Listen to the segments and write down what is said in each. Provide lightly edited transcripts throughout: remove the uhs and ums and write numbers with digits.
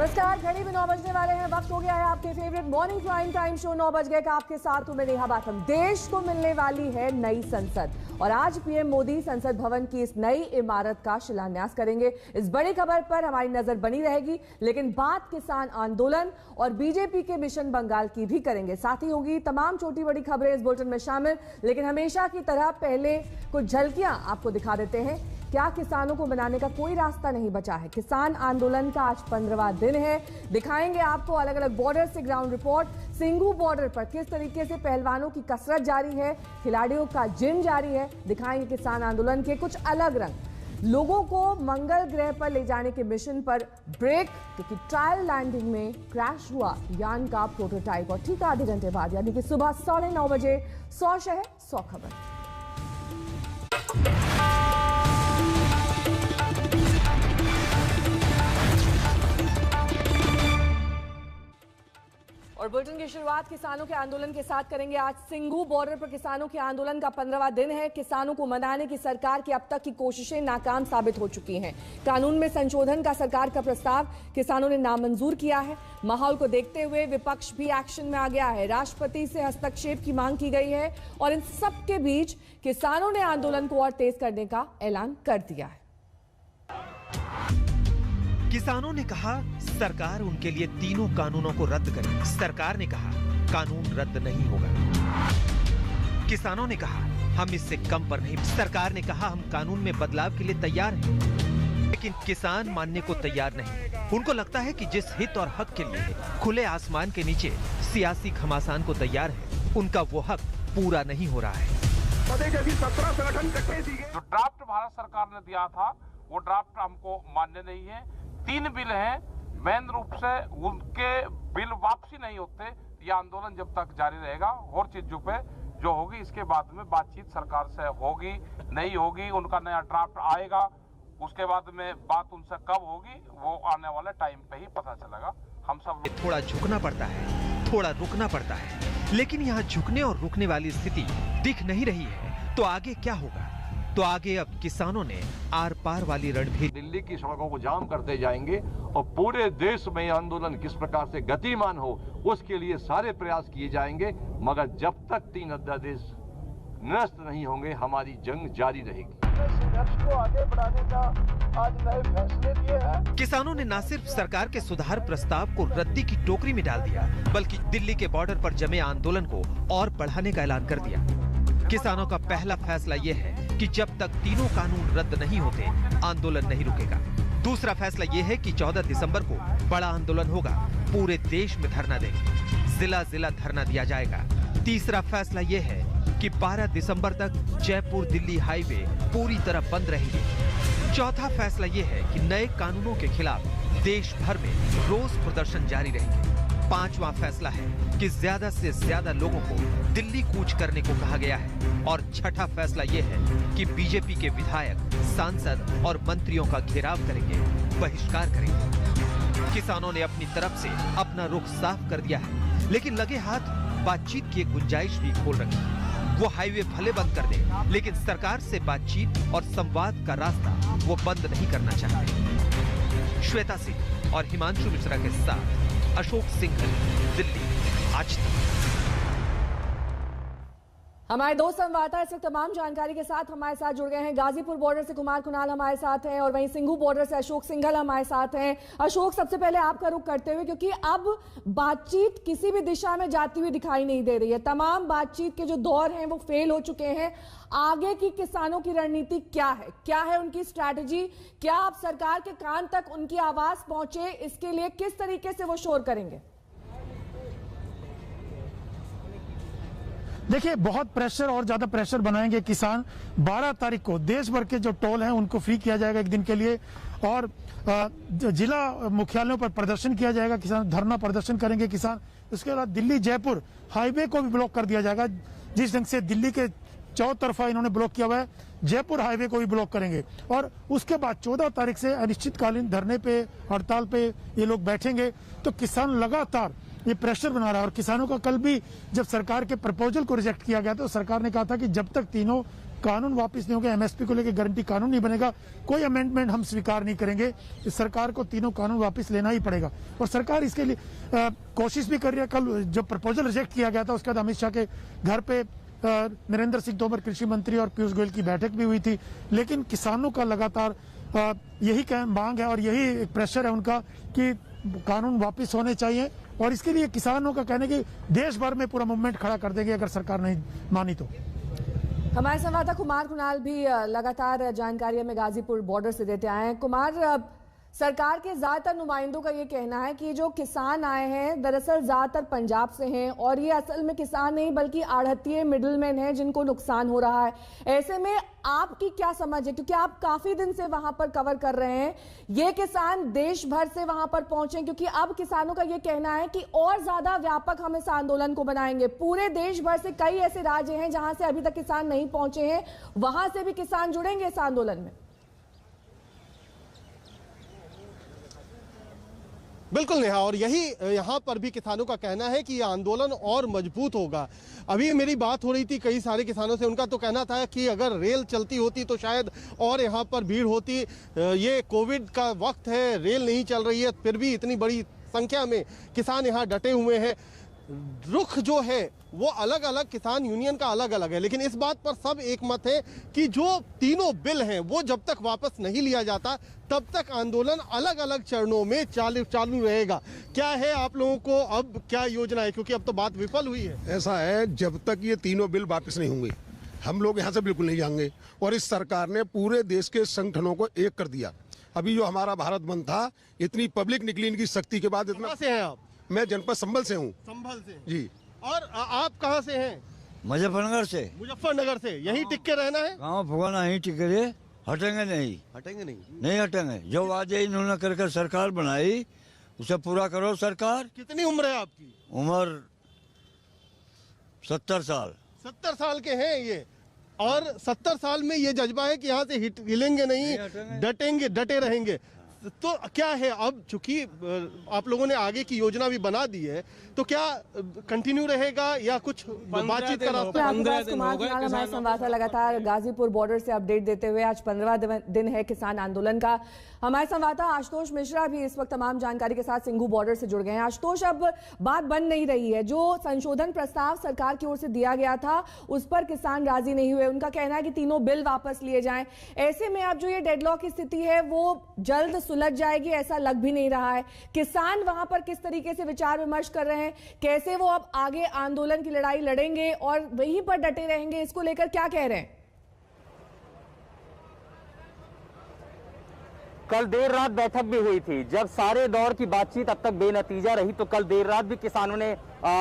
नमस्कार, घड़ी में 9 बजने वाले हैं। वक्त हो गया है आपके favourite morning prime time show 9 बज गए का आपके साथ हूं मैं नेहा बाथम। देश को मिलने वाली है नई संसद और आज पीएम मोदी संसद भवन की इस नई इमारत का शिलान्यास करेंगे। इस बड़ी खबर पर हमारी नजर बनी रहेगी, लेकिन बात किसान आंदोलन और बीजेपी के मिशन बंगाल की भी करेंगे। साथ ही होगी तमाम छोटी बड़ी खबरें इस बुलेटिन में शामिल, लेकिन हमेशा की तरह पहले कुछ झलकियां आपको दिखा देते हैं। क्या किसानों को मनाने का कोई रास्ता नहीं बचा है? किसान आंदोलन का आज 15वां दिन है। दिखाएंगे आपको अलग अलग बॉर्डर से ग्राउंड रिपोर्ट। सिंघू बॉर्डर पर किस तरीके से पहलवानों की कसरत जारी है, खिलाड़ियों का जिम जारी है। दिखाएंगे किसान आंदोलन के कुछ अलग रंग। लोगों को मंगल ग्रह पर ले जाने के मिशन पर ब्रेक, क्योंकि ट्रायल लैंडिंग में क्रैश हुआ यान का प्रोटोटाइप। और ठीक आधे घंटे बाद यानी कि सुबह 9:30 बजे 100 शहर 100 खबर। और बुलेटिन की शुरुआत किसानों के आंदोलन के साथ करेंगे। आज सिंघू बॉर्डर पर किसानों के आंदोलन का 15वां दिन है। किसानों को मनाने की सरकार की अब तक की कोशिशें नाकाम साबित हो चुकी हैं। कानून में संशोधन का सरकार का प्रस्ताव किसानों ने नामंजूर किया है। माहौल को देखते हुए विपक्ष भी एक्शन में आ गया है। राष्ट्रपति से हस्तक्षेप की मांग की गई है और इन सब के बीच किसानों ने आंदोलन को और तेज करने का ऐलान कर दिया है। किसानों ने कहा सरकार उनके लिए तीनों कानूनों को रद्द करे। सरकार ने कहा कानून रद्द नहीं होगा। किसानों ने कहा हम इससे कम पर नहीं। सरकार ने कहा हम कानून में बदलाव के लिए तैयार हैं, लेकिन किसान मानने को तैयार नहीं। उनको लगता है कि जिस हित और हक के लिए खुले आसमान के नीचे सियासी घमासान को तैयार है, उनका वो हक पूरा नहीं हो रहा है। 17 संगठन इकट्ठे दिए। जो ड्राफ्ट भारत सरकार ने दिया था वो ड्राफ्ट हमको मान्य नहीं है। 3 बिल हैं, मेन रूप से उनके बिल वापसी नहीं होते, ये आंदोलन जब तक जारी रहेगा। और चीजों पे जो होगी इसके बाद में बातचीत सरकार से होगी नहीं होगी, उनका नया ड्राफ्ट आएगा, उसके बाद में बात उनसे कब होगी वो आने वाले टाइम पे ही पता चलेगा। हम सब थोड़ा झुकना पड़ता है, थोड़ा रुकना पड़ता है, लेकिन यहाँ झुकने और रुकने वाली स्थिति दिख नहीं रही है। तो आगे क्या होगा? तो आगे अब किसानों ने आर पार वाली रणभेद। दिल्ली की सड़कों को जाम करते जाएंगे और पूरे देश में आंदोलन किस प्रकार से गतिमान हो उसके लिए सारे प्रयास किए जाएंगे, मगर जब तक 3 अध्यादेश निरस्त नहीं होंगे हमारी जंग जारी रहेगी। संघर्ष को आगे बढ़ाने का आज नए फैसले लिए हैं। किसानों ने न सिर्फ सरकार के सुधार प्रस्ताव को रद्दी की टोकरी में डाल दिया, बल्कि दिल्ली के बॉर्डर पर जमे आंदोलन को और बढ़ाने का ऐलान कर दिया। किसानों का पहला फैसला यह है कि जब तक तीनों कानून रद्द नहीं होते आंदोलन नहीं रुकेगा। दूसरा फैसला यह है कि 14 दिसंबर को बड़ा आंदोलन होगा, पूरे देश में धरना देंगे, जिला जिला धरना दिया जाएगा। तीसरा फैसला यह है कि 12 दिसंबर तक जयपुर दिल्ली हाईवे पूरी तरह बंद रहेंगे। चौथा फैसला यह है कि नए कानूनों के खिलाफ देश भर में रोज प्रदर्शन जारी रहेंगे। पांचवा फैसला है कि ज्यादा से ज्यादा लोगों को दिल्ली कूच करने को कहा गया है। और छठा फैसला यह है कि बीजेपी के विधायक, सांसद और मंत्रियों का घेराव करेंगे, बहिष्कार करेंगे। किसानों ने अपनी तरफ से अपना रुख साफ कर दिया है, लेकिन लगे हाथ बातचीत की एक गुंजाइश भी खोल रखी। वो हाईवे भले बंद कर दे, लेकिन सरकार से बातचीत और संवाद का रास्ता वो बंद नहीं करना चाहते। श्वेता सिंह और हिमांशु मिश्रा के साथ अशोक सिंघल, दिल्ली, आज तक। हमारे दो संवाददाता इस वक्त तमाम जानकारी के साथ हमारे साथ जुड़ गए हैं। गाजीपुर बॉर्डर से कुमार कुणाल हमारे साथ हैं और वहीं सिंघू बॉर्डर से अशोक सिंघल हमारे साथ हैं। अशोक, सबसे पहले आपका रुख करते हुए, क्योंकि अब बातचीत किसी भी दिशा में जाती हुई दिखाई नहीं दे रही है। तमाम बातचीत के जो दौर हैं वो फेल हो चुके हैं। आगे की किसानों की रणनीति क्या है? क्या है उनकी स्ट्रैटेजी? क्या अब सरकार के कान तक उनकी आवाज पहुंचे, इसके लिए किस तरीके से वो शोर करेंगे? देखिए, बहुत प्रेशर और ज्यादा प्रेशर बनाएंगे किसान। 12 तारीख को देश भर के जो टोल हैं उनको फ्री किया जाएगा एक दिन के लिए और जिला मुख्यालयों पर प्रदर्शन किया जाएगा। किसान धरना प्रदर्शन करेंगे किसान। उसके बाद दिल्ली जयपुर हाईवे को भी ब्लॉक कर दिया जाएगा। जिस ढंग से दिल्ली के चौतरफा इन्होंने ब्लॉक किया हुआ है, जयपुर हाईवे को भी ब्लॉक करेंगे। और उसके बाद 14 तारीख से अनिश्चितकालीन धरने पे, हड़ताल पे ये लोग बैठेंगे। तो किसान लगातार ये प्रेशर बना रहा है। और किसानों का कल भी जब सरकार के प्रपोजल को रिजेक्ट किया गया तो सरकार ने कहा था कि जब तक तीनों कानून वापस नहीं होगा, एमएसपी को लेकर गारंटी कानून नहीं बनेगा, कोई अमेंडमेंट हम स्वीकार नहीं करेंगे। इस सरकार को तीनों कानून वापस लेना ही पड़ेगा और सरकार इसके लिए कोशिश भी कर रही है। कल जो प्रपोजल रिजेक्ट किया गया था उसके बाद अमित शाह के घर पे नरेंद्र सिंह तोमर कृषि मंत्री और पीयूष गोयल की बैठक भी हुई थी, लेकिन किसानों का लगातार यही मांग है और यही प्रेशर है उनका कि कानून वापस होने चाहिए और इसके लिए किसानों का कहने की देश भर में पूरा मूवमेंट खड़ा कर देंगे अगर सरकार नहीं मानी तो। हमारे संवाददाता कुमार कुणाल भी लगातार जानकारी हमें गाजीपुर बॉर्डर से देते आए हैं। कुमार, सरकार के ज्यादातर नुमाइंदों का ये कहना है कि जो किसान आए हैं दरअसल ज्यादातर पंजाब से हैं और ये असल में किसान नहीं बल्कि आढ़तिये मिडिलमैन हैं जिनको नुकसान हो रहा है। ऐसे में आपकी क्या समझ है, क्योंकि आप काफी दिन से वहां पर कवर कर रहे हैं, ये किसान देश भर से वहां पर पहुंचे क्योंकि अब किसानों का ये कहना है कि और ज्यादा व्यापक हम इस आंदोलन को बनाएंगे। पूरे देश भर से कई ऐसे राज्य हैं जहां से अभी तक किसान नहीं पहुंचे हैं, वहां से भी किसान जुड़ेंगे इस आंदोलन में। बिल्कुल नेहा, और यही यहाँ पर भी किसानों का कहना है कि ये आंदोलन और मजबूत होगा। अभी मेरी बात हो रही थी कई सारे किसानों से, उनका तो कहना था कि अगर रेल चलती होती तो शायद और यहाँ पर भीड़ होती। ये कोविड का वक्त है, रेल नहीं चल रही है, फिर भी इतनी बड़ी संख्या में किसान यहाँ डटे हुए हैं। रुख जो है वो अलग अलग किसान यूनियन का अलग अलग है, लेकिन इस बात पर सब एक मत है कि जो तीनों बिल हैं वो जब तक वापस नहीं लिया जाता तब तक आंदोलन अलग अलग चरणों में चालू रहेगा। क्या है आप लोगों को अब क्या योजना है, क्योंकि अब तो बात विफल हुई है? ऐसा है, जब तक ये तीनों बिल वापस नहीं होंगे हम लोग यहाँ से बिल्कुल नहीं जाएंगे। और इस सरकार ने पूरे देश के संगठनों को एक कर दिया। अभी जो हमारा भारत बंद था, इतनी पब्लिक निकली इनकी शक्ति के बाद। इतना से हैं आप? मैं जनपद संभल से हूँ। संभल से जी। और आप कहाँ से हैं? मुजफ्फरनगर से। मुजफ्फरनगर से। यहीं टिक के रहना है? गाँव भुगाना यहीं टिक के, हटेंगे नहीं। हटेंगे नहीं? नहीं हटेंगे। जो वादे इन्होंने करके सरकार बनाई उसे पूरा करो सरकार। कितनी उम्र है आपकी? उम्र 70 साल। 70 साल के हैं ये, और 70 साल में ये जज्बा है कि यहाँ से हिलेंगे नहीं, डटेंगे, डटे रहेंगे। तो क्या है अब, चूंकि आप लोगों ने आगे की योजना भी बना दी है, तो क्या कंटिन्यू रहेगा या कुछ बातचीत का रास्ता? हमारे संवाददाता लगातार गाजीपुर बॉर्डर से अपडेट देते हुए, आज 15वां दिन है किसान आंदोलन का। हमारे संवाददाता आशुतोष मिश्रा भी इस वक्त तमाम जानकारी के साथ सिंघू बॉर्डर से जुड़ गए हैं। आशुतोष, अब बात बन नहीं रही है, जो संशोधन प्रस्ताव सरकार की ओर से दिया गया था उस पर किसान राजी नहीं हुए। उनका कहना है कि तीनों बिल वापस लिए जाएं। ऐसे में अब जो ये डेडलॉक की स्थिति है वो जल्द सुलझ जाएगी ऐसा लग भी नहीं रहा है। किसान वहां पर किस तरीके से विचार विमर्श कर रहे हैं, कैसे वो अब आगे आंदोलन की लड़ाई लड़ेंगे और वहीं पर डटे रहेंगे, इसको लेकर क्या कह रहे हैं? कल देर रात बैठक भी हुई थी। जब सारे दौर की बातचीत अब तक बेनतीजा रही तो कल देर रात भी किसानों ने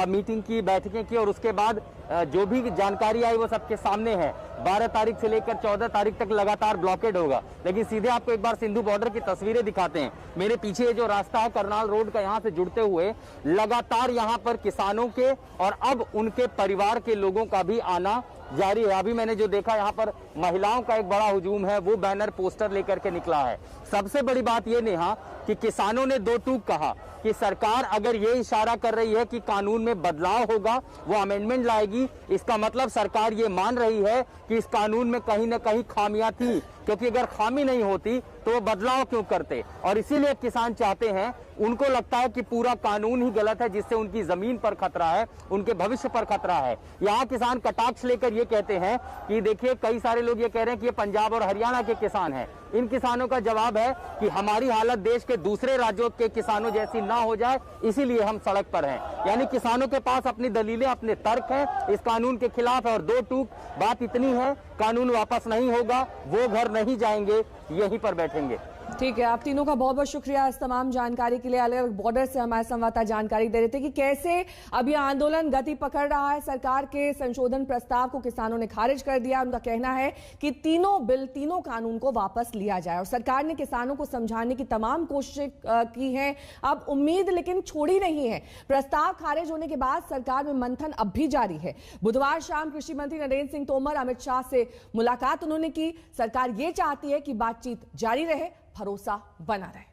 मीटिंग की, बैठकें की और उसके बाद जो भी जानकारी आई वो सबके सामने है। 12 तारीख से लेकर 14 तारीख तक लगातार ब्लॉकेड होगा। लेकिन सीधे आपको एक बार सिंधु बॉर्डर की तस्वीरें दिखाते हैं। मेरे पीछे जो रास्ता है करनाल रोड का, यहाँ से जुड़ते हुए लगातार यहाँ पर किसानों के और अब उनके परिवार के लोगों का भी आना जारी है। अभी मैंने जो देखा यहाँ पर महिलाओं का एक बड़ा हुजूम है, वो बैनर पोस्टर लेकर के निकला है। सबसे बड़ी बात ये नेहा कि किसानों ने दो टूक कहा कि सरकार अगर ये इशारा कर रही है कि कानून में बदलाव होगा, वो अमेंडमेंट लाएगी, इसका मतलब सरकार ये मान रही है कि इस कानून में कहीं ना कहीं खामियां थी, क्योंकि अगर खामी नहीं होती तो वो बदलाव क्यों करते। और इसीलिए किसान चाहते हैं, उनको लगता है कि पूरा कानून ही गलत है, जिससे उनकी जमीन पर खतरा है, उनके भविष्य पर खतरा है। यहाँ किसान कटाक्ष लेकर ये कहते हैं कि देखिए, कई सारे लोग ये कह रहे हैं कि ये पंजाब और हरियाणा के किसान हैं। इन किसानों का जवाब है कि हमारी हालत देश के दूसरे राज्यों के किसानों जैसी ना हो जाए, इसीलिए हम सड़क पर हैं। यानी किसानों के पास अपनी दलीलें, अपने तर्क हैं इस कानून के खिलाफ है। और दो टूक बात इतनी है, कानून वापस नहीं होगा, वो घर नहीं जाएंगे, यहीं पर बैठेंगे। ठीक है, आप तीनों का बहुत बहुत शुक्रिया इस तमाम जानकारी के लिए। अलग अलग बॉर्डर से हमारे संवाददाता जानकारी दे रहे थे कि कैसे अब यह आंदोलन गति पकड़ रहा है। सरकार के संशोधन प्रस्ताव को किसानों ने खारिज कर दिया। उनका कहना है कि तीनों बिल, तीनों कानून को वापस लिया जाए और सरकार ने किसानों को समझाने की तमाम कोशिशें की हैं। अब उम्मीद लेकिन छोड़ी नहीं है। प्रस्ताव खारिज होने के बाद सरकार में मंथन अब भी जारी है। बुधवार शाम कृषि मंत्री नरेंद्र सिंह तोमर अमित शाह से मुलाकात उन्होंने की। सरकार ये चाहती है कि बातचीत जारी रहे, भरोसा बना रहे।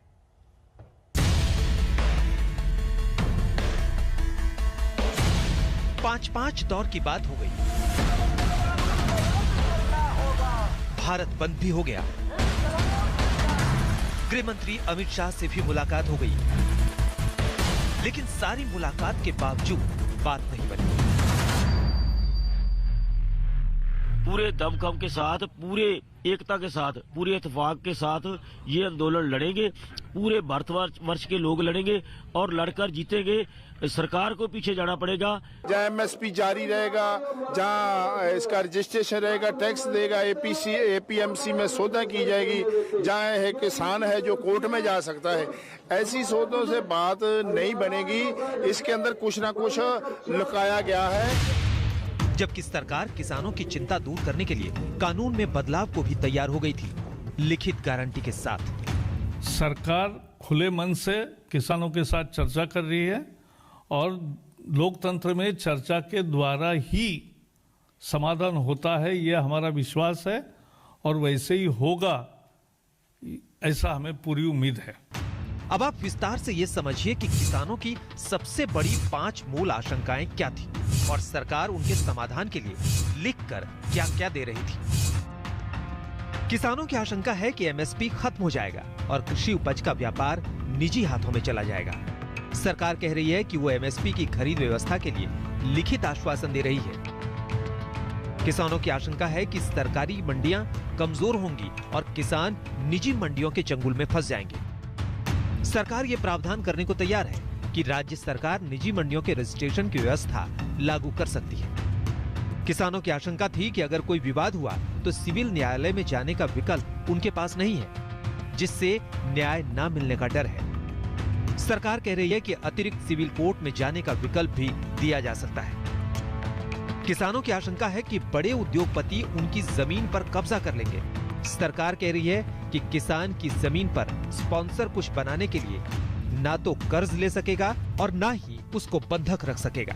5-5 दौर की बात हो गई। भारत बंद भी हो गया। गृह मंत्री अमित शाह से भी मुलाकात हो गई, लेकिन सारी मुलाकात के बावजूद बात नहीं बनी। पूरे दमखम के साथ, पूरे एकता के साथ, पूरे इत्तेफाक के साथ ये आंदोलन लड़ेंगे। पूरे भारतवर्ष के लोग लड़ेंगे और लड़कर जीतेंगे। सरकार को पीछे जाना पड़ेगा। जहाँ एमएसपी जारी रहेगा, जहाँ इसका रजिस्ट्रेशन रहेगा, टैक्स देगा, एपीएमसी में सौदा की जाएगी, जहाँ है किसान है जो कोर्ट में जा सकता है, ऐसी सौदों से बात नहीं बनेगी। इसके अंदर कुछ ना कुछ लुकाया गया है। जबकि सरकार किसानों की चिंता दूर करने के लिए कानून में बदलाव को भी तैयार हो गई थी, लिखित गारंटी के साथ। सरकार खुले मन से किसानों के साथ चर्चा कर रही है और लोकतंत्र में चर्चा के द्वारा ही समाधान होता है, यह हमारा विश्वास है और वैसे ही होगा, ऐसा हमें पूरी उम्मीद है। अब आप विस्तार से ये समझिए कि किसानों की सबसे बड़ी 5 मूल आशंकाएं क्या थी और सरकार उनके समाधान के लिए लिखकर क्या क्या दे रही थी। किसानों की आशंका है कि एमएसपी खत्म हो जाएगा और कृषि उपज का व्यापार निजी हाथों में चला जाएगा। सरकार कह रही है कि वो एमएसपी की खरीद व्यवस्था के लिए लिखित आश्वासन दे रही है। किसानों की आशंका है कि सरकारी मंडियां कमजोर होंगी और किसान निजी मंडियों के चंगुल में फंस जाएंगे। सरकार ये प्रावधान करने को तैयार है कि राज्य सरकार निजी मंडियों के रजिस्ट्रेशन की व्यवस्था लागू कर सकती है। किसानों की आशंका थी कि अगर कोई विवाद हुआ तो सिविल न्यायालय में जाने का विकल्प उनके पास नहीं है, जिससे न्याय न मिलने का डर है। सरकार कह रही है कि अतिरिक्त सिविल कोर्ट में जाने का विकल्प भी दिया जा सकता है। किसानों की आशंका है कि बड़े उद्योगपति उनकी जमीन पर कब्जा कर लेंगे। सरकार कह रही है कि किसान की जमीन पर स्पॉन्सर कुछ बनाने के लिए ना तो कर्ज ले सकेगा और ना ही उसको बंधक रख सकेगा।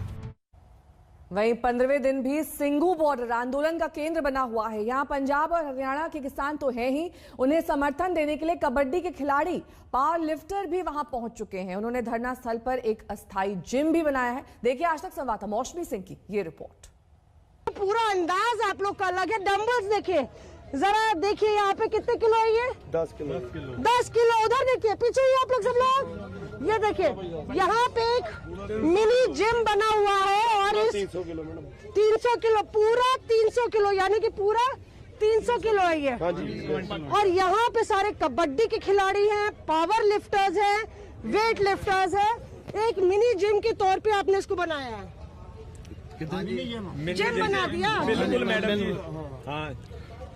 वहीं 15वें दिन भी सिंघू बॉर्डर आंदोलन का केंद्र बना हुआ है। यहाँ पंजाब और हरियाणा के किसान तो हैं ही, उन्हें समर्थन देने के लिए कबड्डी के खिलाड़ी, पावर लिफ्टर भी वहां पहुंच चुके हैं। उन्होंने धरना स्थल पर एक अस्थायी जिम भी बनाया है। देखिए आज तक संवाददाता मौसमी सिंह की ये रिपोर्ट। पूरा अंदाज आप लोग का अलग है। डंबल्स देखिए, जरा देखिए यहाँ पे कितने किलो है ये? 10 किलो। 10 किलो। उधर देखिए पीछे ही आप लोग सब लोग, ये देखिए यहाँ पे एक मिनी जिम बना हुआ है और इस 300 किलो, पूरा 300 किलो, यानी कि पूरा 300 किलो है ये। और यहाँ पे सारे कबड्डी के खिलाड़ी हैं, पावर लिफ्टर्स हैं, वेट लिफ्टर्स हैं। एक मिनी जिम के तौर पे आपने इसको बनाया है, जिम बना दिया। बिल्कुल मैडम जी, हाँ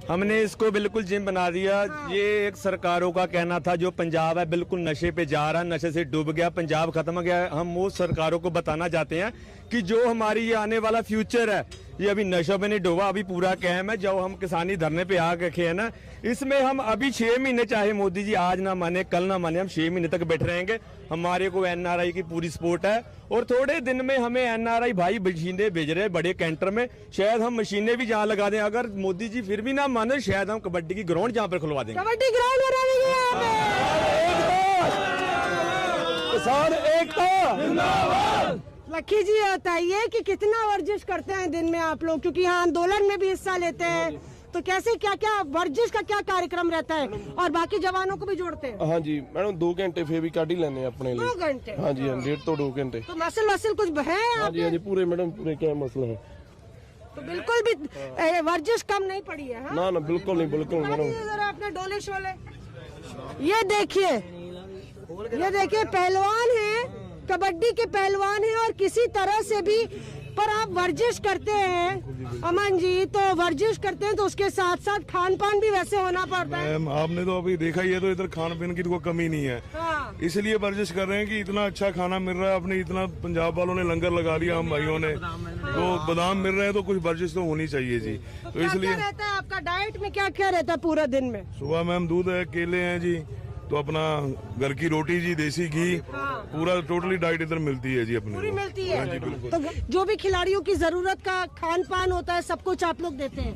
हमने इसको बिल्कुल जिम बना दिया। ये एक सरकारों का कहना था, जो पंजाब है बिल्कुल नशे पे जा रहा है, नशे से डूब गया, पंजाब खत्म हो गया। हम वो सरकारों को बताना चाहते हैं कि जो हमारी ये आने वाला फ्यूचर है ये अभी नशों में नहीं डूबा, अभी पूरा कायम है। जो हम किसानी धरने पे आ रखे हैं ना, इसमें हम अभी 6 महीने, चाहे मोदी जी आज ना माने कल ना माने, हम 6 महीने तक बैठे रहेंगे। हमारे को एनआरआई की पूरी सपोर्ट है और थोड़े दिन में हमें एनआरआई भाई मशीनें भेज रहे हैं बड़े कैंटर में। शायद हम मशीनें भी जहाँ लगा दें, अगर मोदी जी फिर भी ना माने शायद हम कबड्डी की ग्राउंड जहाँ पर खुलवा देंगे। कबड्डी ग्राउंड बना किसान एकता। लक्की जी बताइए कि कितना वर्जिश करते हैं दिन में आप लोग, क्योंकि यहाँ आंदोलन में भी हिस्सा लेते हैं, तो कैसे क्या क्या वर्जिश का क्या कार्यक्रम रहता है और बाकी जवानों को भी जोड़ते हैं? हाँ जी मैडम, 2 घंटे फिर भी काट ही लेने अपने लिए। 2 घंटे? हाँ जी, 1.5 तो 2 घंटे। तो मसल कुछ है? हाँ जी पूरे मैडम, पूरे क्या मसला है? तो बिल्कुल भी वर्जिश कम नहीं पड़ी है? हाँ? ना बिल्कुल नहीं, बिल्कुल मैडम। जरा अपने डोले शोले ये देखिए पहलवान है, कबड्डी के पहलवान हैं और किसी तरह से भी पर आप वर्जिश करते हैं अमन जी, तो वर्जिश करते हैं तो उसके साथ साथ खान पान भी वैसे होना पड़ता है। आपने तो अभी देखा ही है, तो इधर खान पीन की तो कोई कमी नहीं है। हाँ। इसलिए वर्जिश कर रहे हैं कि इतना अच्छा खाना मिल रहा है, अपने इतना पंजाब वालों ने लंगर लगा दिया, हम भाइयों ने तो बादाम मिल रहे हैं, तो कुछ वर्जिश तो होनी चाहिए जी। तो इसलिए रहता है आपका डाइट में क्या क्या रहता है पूरा दिन में? सुबह मैम दूध है, केले हैं जी, तो अपना घर की रोटी जी, देसी घी, पूरा टोटली डाइट इधर मिलती है जी अपने पूरी मिलती है। हाँ जी बिल्कुल। तो जो भी खिलाड़ियों की जरूरत का खान पान होता है सब कुछ आप लोग देते हैं?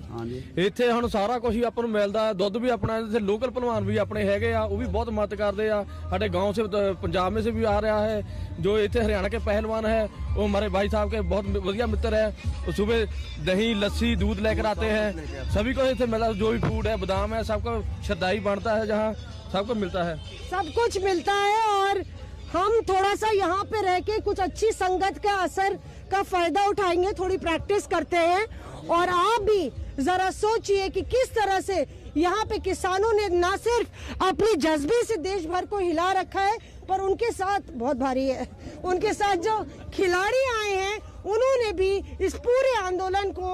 ਇੱਥੇ ਹੁਣ ਸਾਰਾ ਕੁਝ ਹੀ ਆਪਾਂ ਨੂੰ ਮਿਲਦਾ, ਦੁੱਧ ਵੀ ਆਪਣਾ, ਇੱਥੇ ਲੋਕਲ ਪਹਿਲਵਾਨ ਵੀ ਆਪਣੇ ਹੈਗੇ ਆ, ਉਹ ਵੀ ਬਹੁਤ ਮਦਦ ਕਰਦੇ ਆ। ਸਾਡੇ गांव से पंजाब में से भी आ रहा है, जो इतने हरियाणा के पहलवान है वो हमारे भाई साहब के बहुत बढ़िया मित्र है। वो सुबह दही लस्सी दूध लेकर आते हैं, सभी को इतने मिला, जो भी फूड है बादाम है सबको श्रद्धाई बांटता है, जहाँ सबको मिलता है, सब कुछ मिलता है। और हम थोड़ा सा यहाँ पे रह के कुछ अच्छी संगत का असर का फायदा उठाएंगे, थोड़ी प्रैक्टिस करते हैं। और आप भी जरा सोचिए कि किस तरह से यहाँ पे किसानों ने न सिर्फ अपने जज्बे से देश भर को हिला रखा है, पर उनके साथ बहुत भारी है, उनके साथ जो खिलाड़ी आए हैं उन्होंने भी इस पूरे आंदोलन को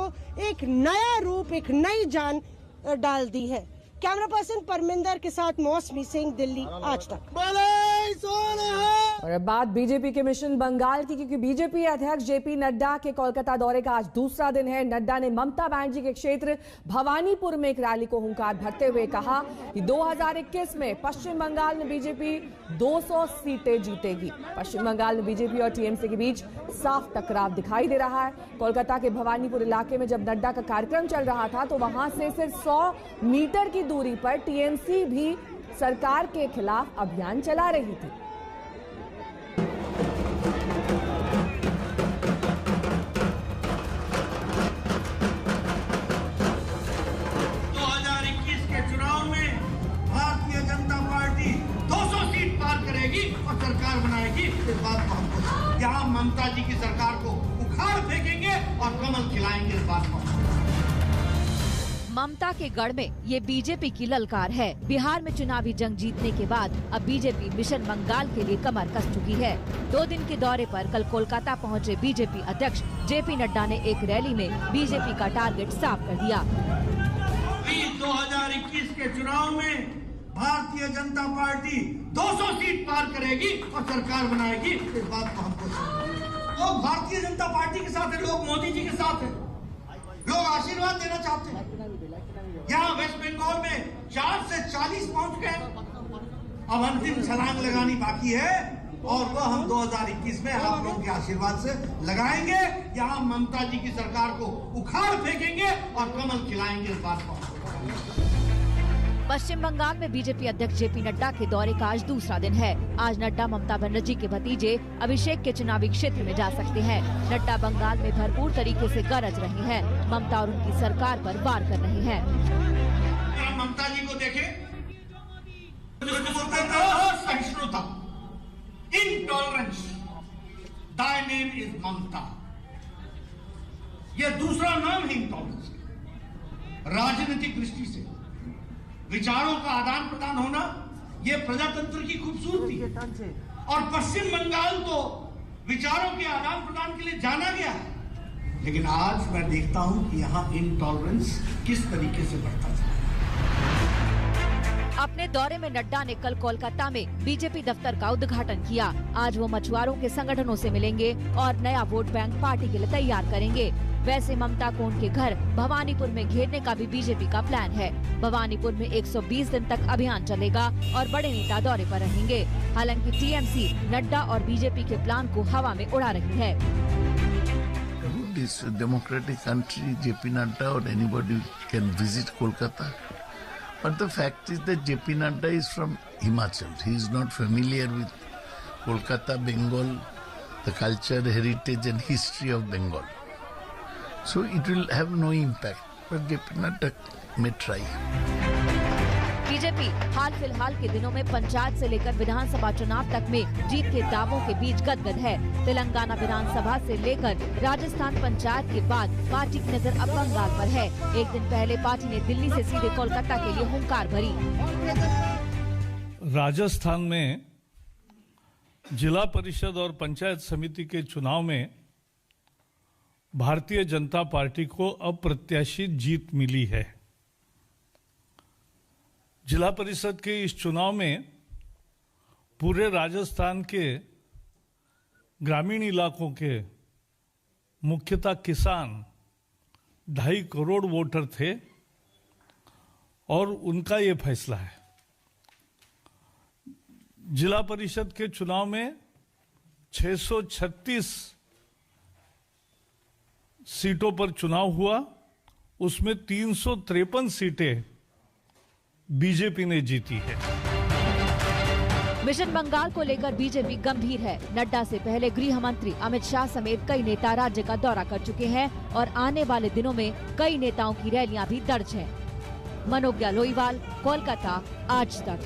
एक नया रूप, एक नई जान डाल दी है। कैमरा पर्सन परमिंदर के साथ मौसमी सिंह, दिल्ली आज तक। और अब बात बीजेपी के मिशन बंगाल की, क्योंकि बीजेपी अध्यक्ष जेपी नड्डा के कोलकाता दौरे का आज दूसरा दिन है। नड्डा ने ममता बनर्जी के क्षेत्र भवानीपुर में एक रैली को हुंकार भरते हुए कहा कि 2021 में पश्चिम बंगाल में बीजेपी 200 सीटें जीतेगी। पश्चिम बंगाल में बीजेपी और टीएमसी के बीच साफ टकराव दिखाई दे रहा है। कोलकाता के भवानीपुर इलाके में जब नड्डा का कार्यक्रम चल रहा था तो वहां से सिर्फ 100 मीटर की दूरी पर टीएमसी भी सरकार के खिलाफ अभियान चला रही थी। और सरकार बनाएगी, इस बात को हमको यहाँ ममता जी की सरकार को उखाड़ फेंकेंगे और कमल खिलाएंगे, इस बात को। ममता के गढ़ में ये बीजेपी की ललकार है। बिहार में चुनावी जंग जीतने के बाद अब बीजेपी मिशन बंगाल के लिए कमर कस चुकी है। 2 दिन के दौरे पर कल कोलकाता पहुंचे बीजेपी अध्यक्ष जेपी नड्डा ने एक रैली में बीजेपी का टारगेट साफ कर दिया। 2021 के चुनाव में भारतीय जनता पार्टी 200 सीट पार करेगी और सरकार बनाएगी, इस बात को हमको। लोग भारतीय जनता पार्टी के साथ है, लोग मोदी जी के साथ है, लोग आशीर्वाद देना चाहते हैं। यहाँ वेस्ट बंगाल में 4 से 40 पहुंच गए, अब अंतिम छलांग लगानी बाकी है और वो हम 2021 में आप लोगों के आशीर्वाद से लगाएंगे। यहाँ ममता जी की सरकार को उखाड़ फेंकेंगे और कमल खिलाएंगे, इस बात को। पश्चिम बंगाल में बीजेपी अध्यक्ष जेपी नड्डा के दौरे का आज दूसरा दिन है। आज नड्डा ममता बनर्जी के भतीजे अभिषेक के चुनावी क्षेत्र में जा सकते हैं। नड्डा बंगाल में भरपूर तरीके से गरज रहे हैं, ममता और उनकी सरकार पर वार कर रहे हैं। ममता जी को देखें, सहिष्णुता, इंटॉलरेंस, दाई नेम इज ममता, ये दूसरा नाम है इंटॉलरेंस। राजनीतिक दृष्टि से विचारों का आदान प्रदान होना, ये प्रजातंत्र की खूबसूरती है। और पश्चिम बंगाल तो विचारों के आदान प्रदान के लिए जाना गया है, लेकिन आज मैं देखता हूं कि यहाँ इनटॉलरेंस किस तरीके से बढ़ता जा रहा है। अपने दौरे में नड्डा ने कल कोलकाता में बीजेपी दफ्तर का उद्घाटन किया। आज वो मछुआरों के संगठनों से मिलेंगे और नया वोट बैंक पार्टी के लिए तैयार करेंगे। वैसे ममता को उनके घर भवानीपुर में घेरने का भी बीजेपी का प्लान है। भवानीपुर में 120 दिन तक अभियान चलेगा और बड़े नेता दौरे पर रहेंगे। हालांकि टीएमसी नड्डा और बीजेपी के प्लान को हवा में उड़ा रही है। This democratic country, JP Nadda or anybody can visit Kolkata, but the fact is that JP Nadda is from Himachal. He is not familiar with Kolkata, Bengal, the culture, heritage, and history of Bengal. So it will have no impact, but JP Nadda may try. BJP हाल फिलहाल के दिनों में पंचायत से लेकर विधानसभा चुनाव तक में जीत के दावों के बीच गदगद है। तेलंगाना विधानसभा से लेकर राजस्थान पंचायत के बाद पार्टी की नजर अब बंगाल पर है। एक दिन पहले पार्टी ने दिल्ली से सीधे कोलकाता के लिए हुंकार भरी। राजस्थान में जिला परिषद और पंचायत समिति के चुनाव में भारतीय जनता पार्टी को अप्रत्याशित जीत मिली है। जिला परिषद के इस चुनाव में पूरे राजस्थान के ग्रामीण इलाकों के मुख्यतः किसान 2.5 करोड़ वोटर थे और उनका ये फैसला है। जिला परिषद के चुनाव में 636 सीटों पर चुनाव हुआ, उसमें 353 सीटें बीजेपी ने जीती है। मिशन बंगाल को लेकर बीजेपी गंभीर है। नड्डा से पहले गृह मंत्री अमित शाह समेत कई नेता राज्य का दौरा कर चुके हैं और आने वाले दिनों में कई नेताओं की रैलियां भी दर्ज हैं। मनोज्ञा लोईवाल, कोलकाता, आज तक।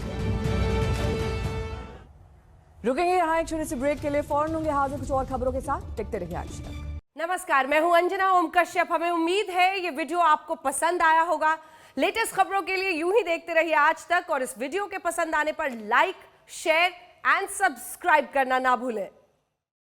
रुकेंगे यहाँ एक छोटे से ब्रेक के लिए, फौरन होंगे हाजिर कुछ और खबरों के साथ। देखते रहिए आज तक। नमस्कार, मैं हूं अंजना ओम कश्यप। हमें उम्मीद है ये वीडियो आपको पसंद आया होगा। लेटेस्ट खबरों के लिए यूं ही देखते रहिए आज तक और इस वीडियो के पसंद आने पर लाइक, शेयर एंड सब्सक्राइब करना ना भूलें।